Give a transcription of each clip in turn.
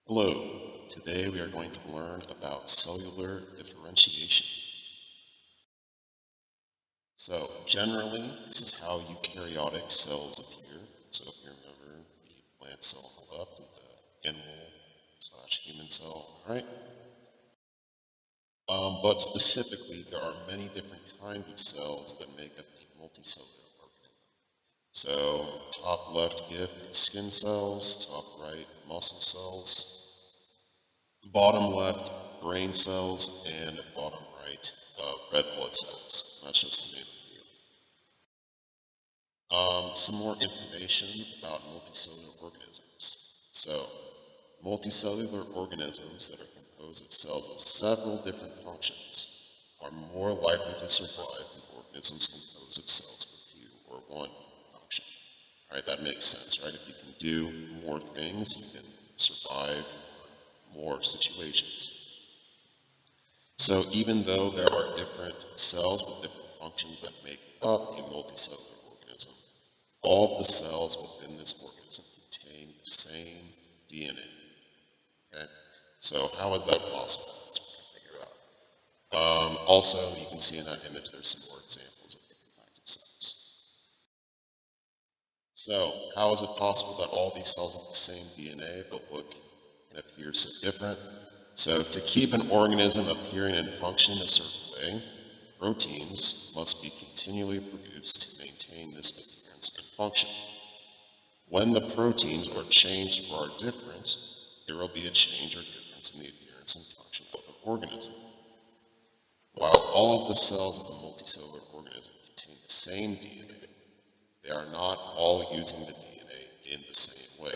Hello, today we are going to learn about cellular differentiation. So generally, this is how eukaryotic cells appear. So if you remember the plant cell on the left and the animal/human cell on the right. But specifically, there are many different kinds of cells that make up a multicellular organism. So top left GIF, skin cells, top right, muscle cells, bottom left, brain cells, and bottom right, red blood cells. That's just the name of the deal. Some more information about multicellular organisms. So, multicellular organisms that are composed of cells with several different functions are more likely to survive than organisms composed of cells with few or one function. All right, that makes sense, right? If you can do more things, you can survive more situations. So even though there are different cells with different functions that make up a multicellular organism, all of the cells within this organism contain the same DNA. Okay? So how is that possible? That's what we're going to figure out. Also, you can see in that image there's some more examples of different kinds of cells. So how is it possible that all these cells have the same DNA but look and appear so different? So to keep an organism appearing and functioning a certain way, proteins must be continually produced to maintain this appearance and function. When the proteins are changed or are different, there will be a change or difference in the appearance and function of the organism. While all of the cells of a multicellular organism contain the same DNA, they are not all using the DNA in the same way.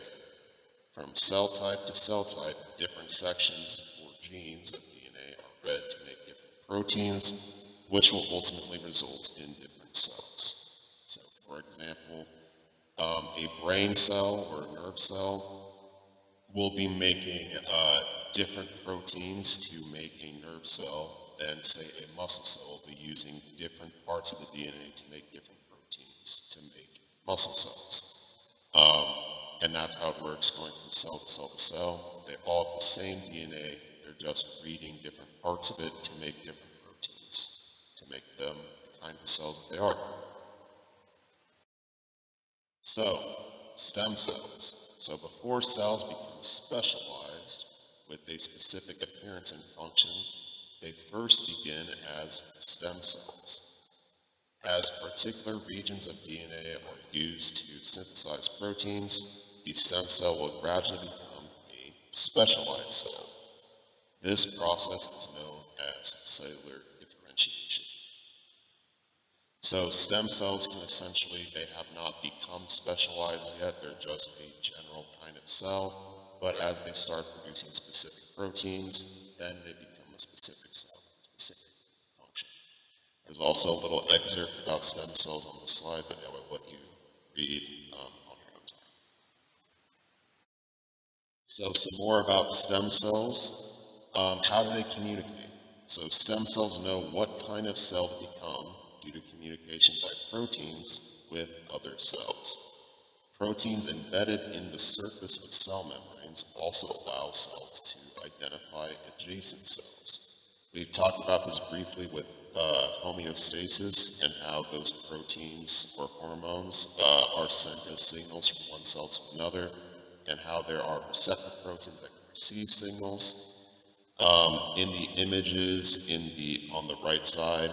From cell type to cell type, different sections or genes of DNA are read to make different proteins, which will ultimately result in different cells. So, for example, a brain cell or a nerve cell will be making different proteins to make a nerve cell than, say, a muscle cell will be using different parts of the DNA to make different proteins to make muscle cells. And that's how it works going from cell to cell to cell. They all have the same DNA, they're just reading different parts of it to make different proteins, to make them the kinds of cells that they are. So, stem cells. So before cells become specialized with a specific appearance and function, they first begin as stem cells. As particular regions of DNA are used to synthesize proteins, the stem cell will gradually become a specialized cell. This process is known as cellular differentiation. So stem cells can essentially, they have not become specialized yet, they're just a general kind of cell, but as they start producing specific proteins, then they become a specific cell, specific function. There's also a little excerpt about stem cells on the slide, but I will let you read on your own time. So some more about stem cells. How do they communicate? So stem cells know what kind of cell to become due to communication by proteins with other cells. Proteins embedded in the surface of cell membranes also allow cells to identify adjacent cells. We've talked about this briefly with homeostasis and how those proteins or hormones are sent as signals from one cell to another, and how there are receptor proteins that can receive signals. In the images on the right side,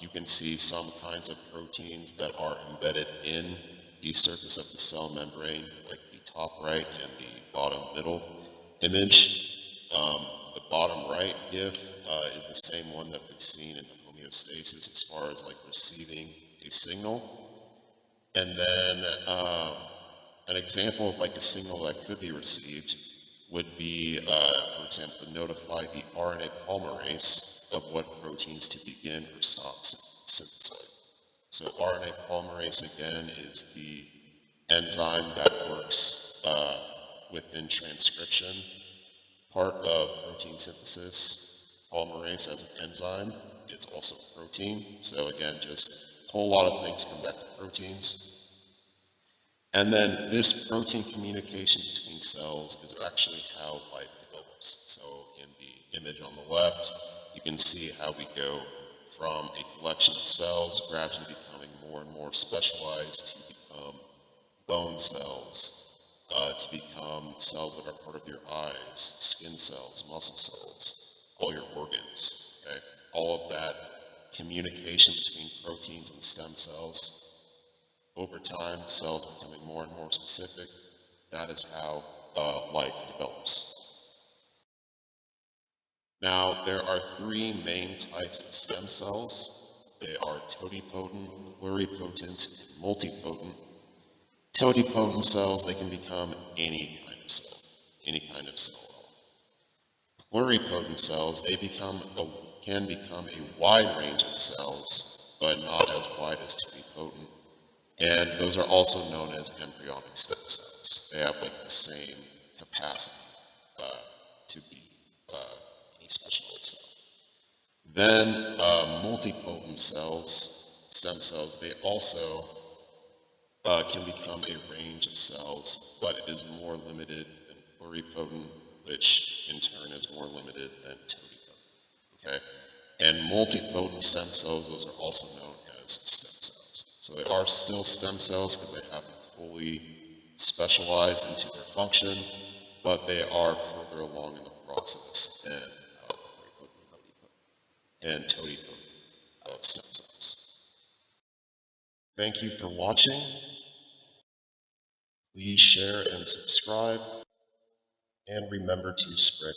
you can see some kinds of proteins that are embedded in the surface of the cell membrane, like the top right and the bottom middle image. The bottom right GIF is the same one that we've seen in the homeostasis as far as like receiving a signal. And then an example of like a signal that could be received would be, for example, to notify the RNA polymerase of what proteins to begin or stop synthesizing. So RNA polymerase, again, is the enzyme that works within transcription, part of protein synthesis. Polymerase as an enzyme, it's also a protein. So again, just a whole lot of things come back to proteins. And then this protein communication between cells is actually how life develops. So in the image on the left, you can see how we go from a collection of cells gradually becoming more and more specialized to become bone cells, to become cells that are part of your eyes, skin cells, muscle cells, all your organs. Okay? All of that communication between proteins and stem cells. Over time, cells becoming more and more specific. That is how life develops. Now, there are three main types of stem cells. They are totipotent, pluripotent, and multipotent. Totipotent cells, they can become any kind of cell, any kind of cell. Pluripotent cells, can become a wide range of cells, but not as wide as totipotent. And those are also known as embryonic stem cells. They have like the same capacity to be any specialized cell. Then multipotent cells, stem cells, they also can become a range of cells, but it is more limited than pluripotent, which in turn is more limited than totipotent. Okay? And multipotent stem cells, those are also known as stem cells. So they are still stem cells because they haven't fully specialized into their function, but they are further along in the process than pluripotent and totipotent stem cells. Thank you for watching. Please share and subscribe, and remember to spread